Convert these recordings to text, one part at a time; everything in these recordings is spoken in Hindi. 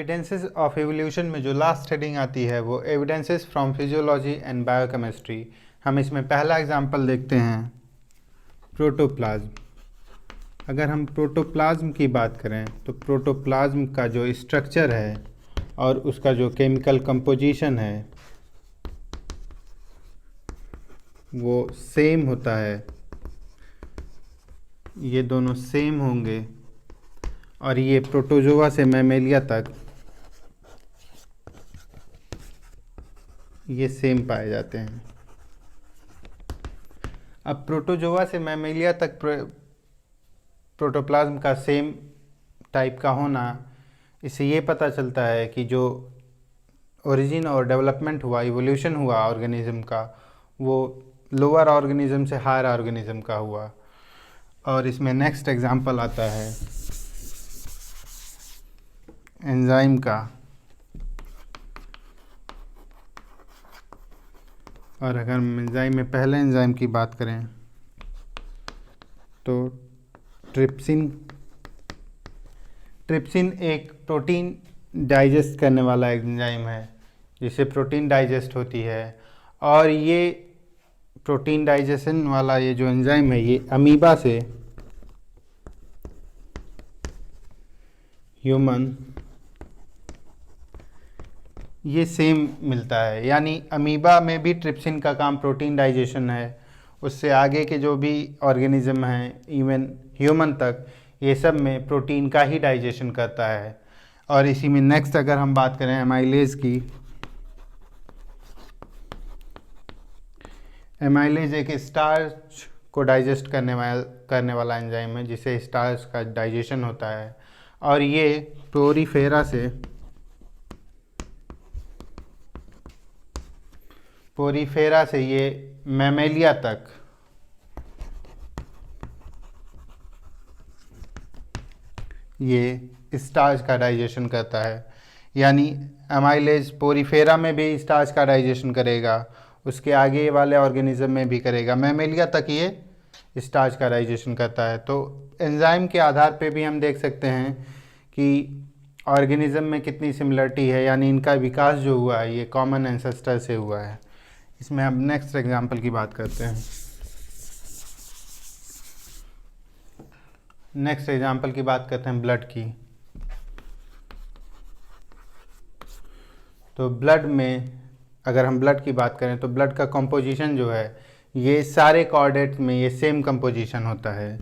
एविडेंसेस ऑफ एवोल्यूशन में जो लास्ट हेडिंग आती है वो evidences from physiology and biochemistry. हम इसमें पहला एग्जांपल देखते हैं प्रोटोप्लाज्म। अगर हम प्रोटोप्लाज्म की बात करें तो प्रोटोप्लाज्म का जो स्ट्रक्चर है और उसका जो केमिकल कंपोजिशन है वो सेम होता है, ये दोनों सेम होंगे और ये प्रोटोजोआ से मैमेलिया तक ये सेम पाए जाते हैं। अब प्रोटोजोआ से मैमेलिया तक प्रोटोप्लाज्म का सेम टाइप का होना, इससे ये पता चलता है कि जो ओरिजिन और डेवलपमेंट हुआ, इवोल्यूशन हुआ ऑर्गेनिज्म का, वो लोअर ऑर्गेनिज्म से हायर ऑर्गेनिज्म का हुआ। और इसमें नेक्स्ट एग्जांपल आता है एंजाइम का। और अगर हम एंजाइम में पहले एंजाइम की बात करें तो ट्रिप्सिन एक प्रोटीन डाइजेस्ट करने वाला एंजाइम है जिससे प्रोटीन डाइजेस्ट होती है। और ये प्रोटीन डाइजेशन वाला ये जो एंजाइम है ये अमीबा से ह्यूमन ये सेम मिलता है, यानी अमीबा में भी ट्रिप्सिन का काम प्रोटीन डाइजेशन है। उससे आगे के जो भी ऑर्गेनिज्म हैं इवन ह्यूमन तक, ये सब में प्रोटीन का ही डाइजेशन करता है। और इसी में नेक्स्ट अगर हम बात करें एमाइलेज की, एमाइलेज एक स्टार्च को डाइजेस्ट करने वाला एंजाइम है जिससे स्टार्च का डाइजेशन होता है। और ये पोरीफेरा से ये मैमेलिया तक ये स्टार्च का डाइजेशन करता है। यानी एमाइलेज पोरीफेरा में भी स्टार्च का डाइजेशन करेगा, उसके आगे वाले ऑर्गेनिज्म में भी करेगा, मैमेलिया तक ये स्टार्च का डाइजेशन करता है। तो एंजाइम के आधार पे भी हम देख सकते हैं कि ऑर्गेनिज्म में कितनी सिमिलरिटी है, यानी इनका विकास जो हुआ है ये कॉमन एंसेस्टर से हुआ है। इसमें अब नेक्स्ट एग्जांपल की बात करते हैं। नेक्स्ट एग्जांपल की बात करते हैं ब्लड की। तो ब्लड में अगर हम ब्लड की बात करें तो ब्लड का कंपोजिशन जो है ये सारे कोऑर्डिनेट में ये सेम कंपोजिशन होता है।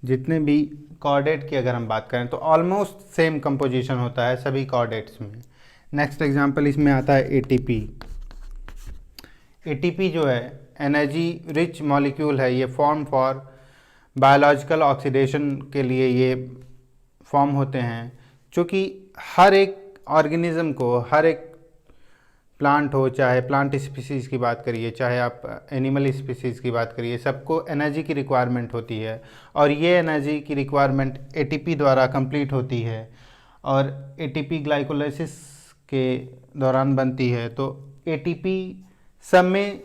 जितने भी कोऑर्डिनेट की अगर हम बात करें तो ऑलमोस्ट सेम कंपोजिशन होता है सभी कोऑर्डिनेट्स में। नेक्स्ट एग्जांपल इसमें आता है एटीपी। एटीपी जो है एनर्जी रिच मॉलिक्यूल है, ये फॉर्म फॉर बायोलॉजिकल ऑक्सीडेशन के लिए ये फॉर्म होते हैं। चूँकि हर एक ऑर्गेनिज्म को, हर एक प्लांट हो, चाहे प्लांट स्पीसीज़ की बात करिए चाहे आप एनिमल स्पीसीज़ की बात करिए, सबको एनर्जी की रिक्वायरमेंट होती है। और ये एनर्जी की रिक्वायरमेंट एटीपी द्वारा कंप्लीट होती है और एटीपी ग्लाइकोलाइसिस के दौरान बनती है। तो एटीपी सब में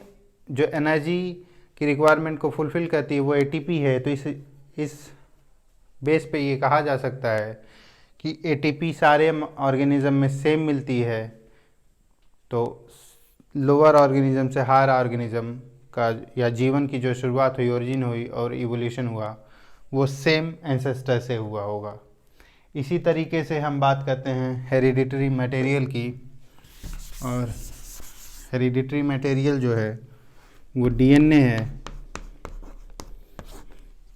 जो एनर्जी की रिक्वायरमेंट को फुलफ़िल करती है वो एटीपी है। तो इस बेस पे ये कहा जा सकता है कि एटीपी सारे ऑर्गेनिज्म में सेम मिलती है। तो लोअर ऑर्गेनिज्म से हायर ऑर्गेनिज्म का या जीवन की जो शुरुआत हुई, ओरिजिन हुई और इवोल्यूशन हुआ वो सेम एंसेस्टर से हुआ होगा। इसी तरीके से हम बात करते हैं हेरिडिटरी मटेरियल की। और हेरिडिटरी मटेरियल जो है वो डीएनए है।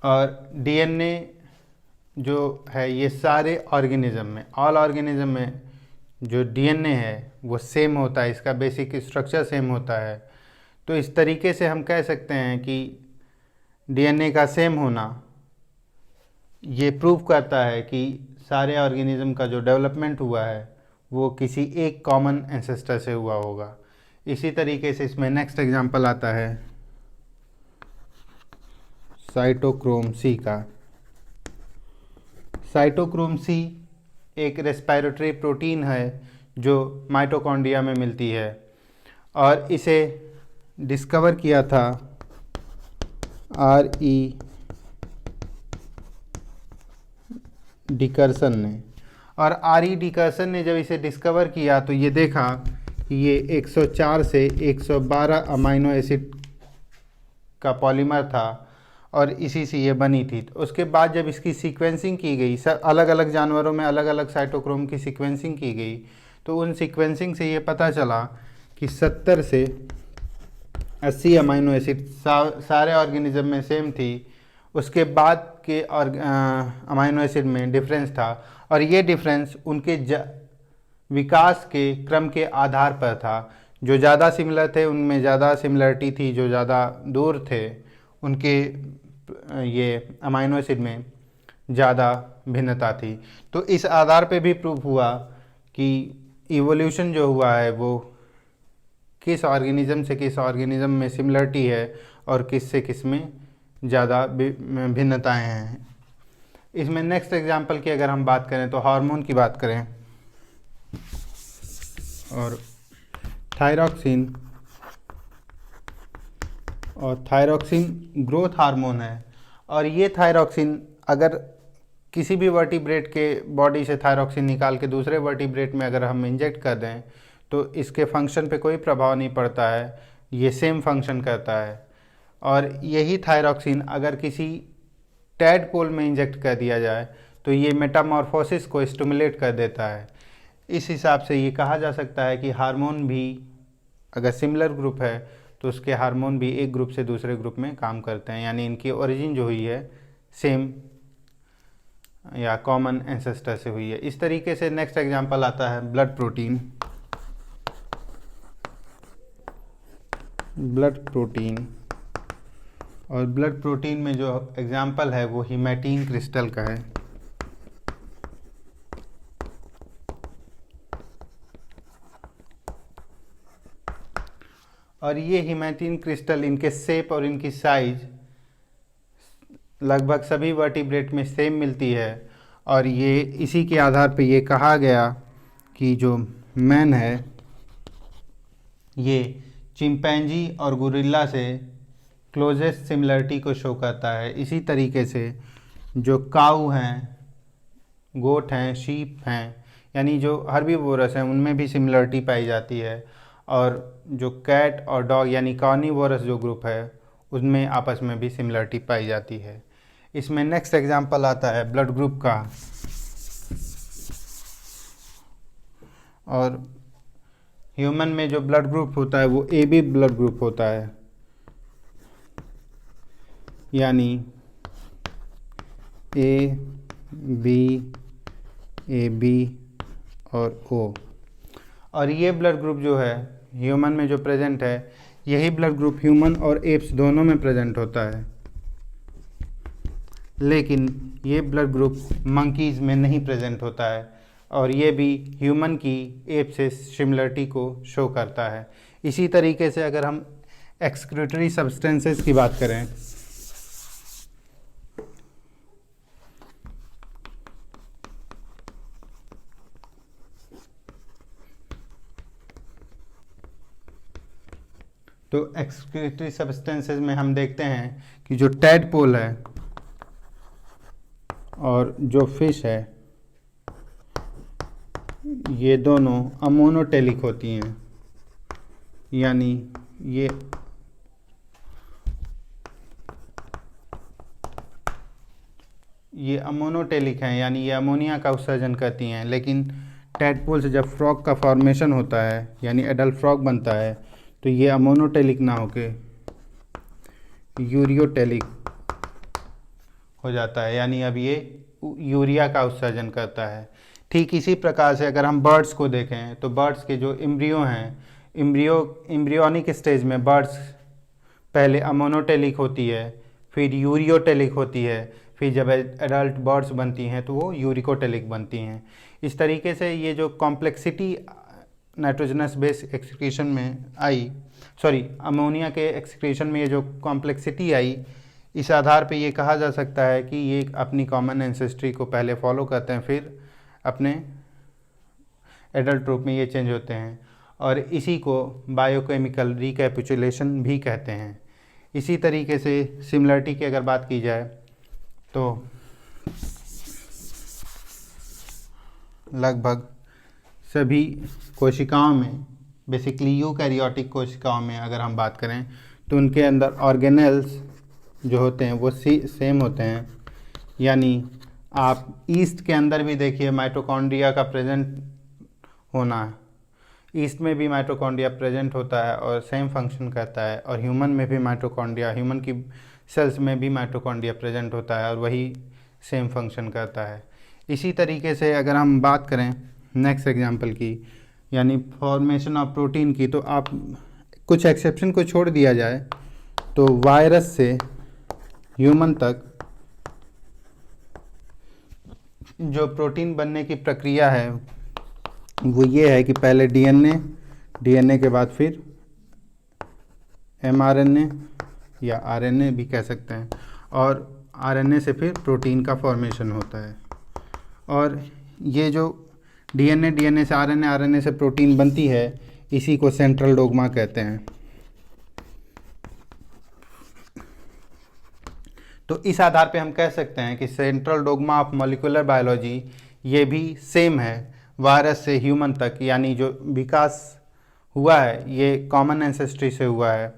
और डीएनए जो है ये सारे ऑर्गेनिज्म में, ऑल ऑर्गेनिज्म में जो डीएनए है वो सेम होता है, इसका बेसिक स्ट्रक्चर सेम होता है। तो इस तरीके से हम कह सकते हैं कि डीएनए का सेम होना ये प्रूव करता है कि सारे ऑर्गेनिज्म का जो डेवलपमेंट हुआ है वो किसी एक कॉमन एंसेस्टर से हुआ होगा। इसी तरीके से इसमें नेक्स्ट एग्जांपल आता है साइटोक्रोम सी का। साइटोक्रोम सी एक रेस्पिरेटरी प्रोटीन है जो माइटोकॉन्ड्रिया में मिलती है और इसे डिस्कवर किया था R.E. डिकर्सन ने। और R.E. डिकर्सन ने जब इसे डिस्कवर किया तो ये देखा कि ये 104 से 112 अमाइनो एसिड का पॉलीमर था और इसी से ये बनी थी। तो उसके बाद जब इसकी सीक्वेंसिंग की गई, सब अलग अलग जानवरों में अलग अलग साइटोक्रोम की सीक्वेंसिंग की गई, तो उन सीक्वेंसिंग से ये पता चला कि 70 से 80 अमाइनो एसिड सारे ऑर्गेनिज्म में सेम थी। उसके बाद के अमाइनो एसिड में डिफरेंस था और ये डिफरेंस उनके विकास के क्रम के आधार पर था। जो ज़्यादा सिमिलर थे उनमें ज़्यादा सिमिलरिटी थी, जो ज़्यादा दूर थे उनके ये अमाइनो एसिड में ज़्यादा भिन्नता थी। तो इस आधार पे भी प्रूफ हुआ कि इवोल्यूशन जो हुआ है वो किस ऑर्गेनिज्म से किस ऑर्गेनिज्म में सिमिलरिटी है और किस से किस में ज़्यादा भिन्नताएं हैं। इसमें नेक्स्ट एग्जांपल की अगर हम बात करें तो हार्मोन की बात करें, और थायरॉक्सिन ग्रोथ हार्मोन है। और ये थायरॉक्सिन अगर किसी भी वर्टिब्रेट के बॉडी से थायरॉक्सिन निकाल के दूसरे वर्टिब्रेट में अगर हम इंजेक्ट कर दें तो इसके फंक्शन पे कोई प्रभाव नहीं पड़ता है, ये सेम फंक्शन करता है। और यही थायरॉक्सिन अगर किसी टैडपोल में इंजेक्ट कर दिया जाए तो ये मेटामॉर्फोसिस को स्टिमुलेट कर देता है। इस हिसाब से ये कहा जा सकता है कि हार्मोन भी अगर सिमिलर ग्रुप है तो उसके हार्मोन भी एक ग्रुप से दूसरे ग्रुप में काम करते हैं, यानी इनकी ओरिजिन जो हुई है सेम या कॉमन एंसेस्टर से हुई है। इस तरीके से नेक्स्ट एग्जांपल आता है ब्लड प्रोटीन। और ब्लड प्रोटीन में जो एग्जांपल है वो हीमेटीन क्रिस्टल का है। और ये हीमेटीन क्रिस्टल, इनके शेप और इनकी साइज लगभग सभी वर्टिब्रेट में सेम मिलती है। और ये इसी के आधार पे ये कहा गया कि जो मैन है ये चिंपैंजी और गोरिल्ला से क्लोजेस्ट सिमिलरिटी को शो करता है। इसी तरीके से जो काऊ हैं, गोट हैं, शीप हैं, यानी जो हर्बीवोरस हैं उनमें भी सिमिलरिटी पाई जाती है। और जो कैट और डॉग यानी कार्निवोरस जो ग्रुप है उसमें आपस में भी सिमिलरिटी पाई जाती है। इसमें नेक्स्ट एग्जांपल आता है ब्लड ग्रुप का। और ह्यूमन में जो ब्लड ग्रुप होता है वो AB ब्लड ग्रुप होता है, यानी AB, AB और O। और ये ब्लड ग्रुप जो है ह्यूमन में जो प्रेजेंट है, यही ब्लड ग्रुप ह्यूमन और एप्स दोनों में प्रेजेंट होता है, लेकिन ये ब्लड ग्रुप मंकीज़ में नहीं प्रेजेंट होता है। और ये भी ह्यूमन की एप से सिमिलरिटी को शो करता है। इसी तरीके से अगर हम एक्सक्रीटरी सब्सटेंसेस की बात करें तो एक्सक्रीटरी सब्सटेंसेस में हम देखते हैं कि जो टैडपोल है और जो फिश है ये दोनों अमोनोटेलिक होती हैं, यानी ये अमोनोटेलिक हैं, यानी ये अमोनिया का उत्सर्जन करती हैं। लेकिन टैडपोल से जब फ्रॉग का फॉर्मेशन होता है यानी एडल्ट फ्रॉग बनता है तो ये अमोनोटेलिक ना होके यूरियोटेलिक हो जाता है, यानी अब ये यूरिया का उत्सर्जन करता है। ठीक इसी प्रकार से अगर हम बर्ड्स को देखें तो बर्ड्स के जो एम्ब्रियो हैं, एम्ब्रियोनिक स्टेज में बर्ड्स पहले अमोनोटेलिक होती है, फिर यूरियोटेलिक होती है, फिर जब एडल्ट बर्ड्स बनती हैं तो वो यूरिकोटेलिक बनती हैं। इस तरीके से ये जो कॉम्प्लेक्सिटी नाइट्रोजनस बेस एक्सक्रीशन में आई, अमोनिया के एक्सक्रीशन में ये जो कॉम्प्लेक्सिटी आई, इस आधार पे ये कहा जा सकता है कि ये अपनी कॉमन एंसेस्ट्री को पहले फॉलो करते हैं, फिर अपने एडल्ट रूप में ये चेंज होते हैं। और इसी को बायोकेमिकल रिकैपिचुलेशन भी कहते हैं। इसी तरीके से सिमिलरिटी की अगर बात की जाए तो लगभग सभी कोशिकाओं में, बेसिकली यूकैरियोटिक कोशिकाओं में अगर हम बात करें तो उनके अंदर ऑर्गेनेल्स जो होते हैं वो सेम होते हैं। यानी आप ईस्ट के अंदर भी देखिए माइटोकॉन्ड्रिया का प्रेजेंट होना, ईस्ट में भी माइटोकॉन्ड्रिया प्रेजेंट होता है और सेम फंक्शन करता है, और ह्यूमन में भी माइटोकॉन्ड्रिया, ह्यूमन की सेल्स में भी माइटोकॉन्ड्रिया प्रेजेंट होता है और वही सेम फंक्शन करता है। इसी तरीके से अगर हम बात करें नेक्स्ट एग्जांपल की, यानी फॉर्मेशन ऑफ प्रोटीन की, तो आप कुछ एक्सेप्शन को छोड़ दिया जाए तो वायरस से ह्यूमन तक जो प्रोटीन बनने की प्रक्रिया है वो ये है कि पहले डीएनए के बाद फिर एमआरएनए या आरएनए भी कह सकते हैं, और आरएनए से फिर प्रोटीन का फॉर्मेशन होता है। और ये जो डीएनए से आरएनए, आरएनए से प्रोटीन बनती है, इसी को सेंट्रल डोग्मा कहते हैं। तो इस आधार पे हम कह सकते हैं कि central dogma of molecular biology ये भी सेम है वायरस से ह्यूमन तक, यानी जो विकास हुआ है ये कॉमन एंसेस्ट्री से हुआ है,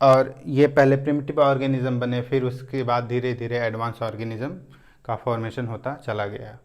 और ये पहले प्रिमिटिव ऑर्गेनिज्म बने, फिर उसके बाद धीरे धीरे एडवांस ऑर्गेनिज्म का फॉर्मेशन होता चला गया।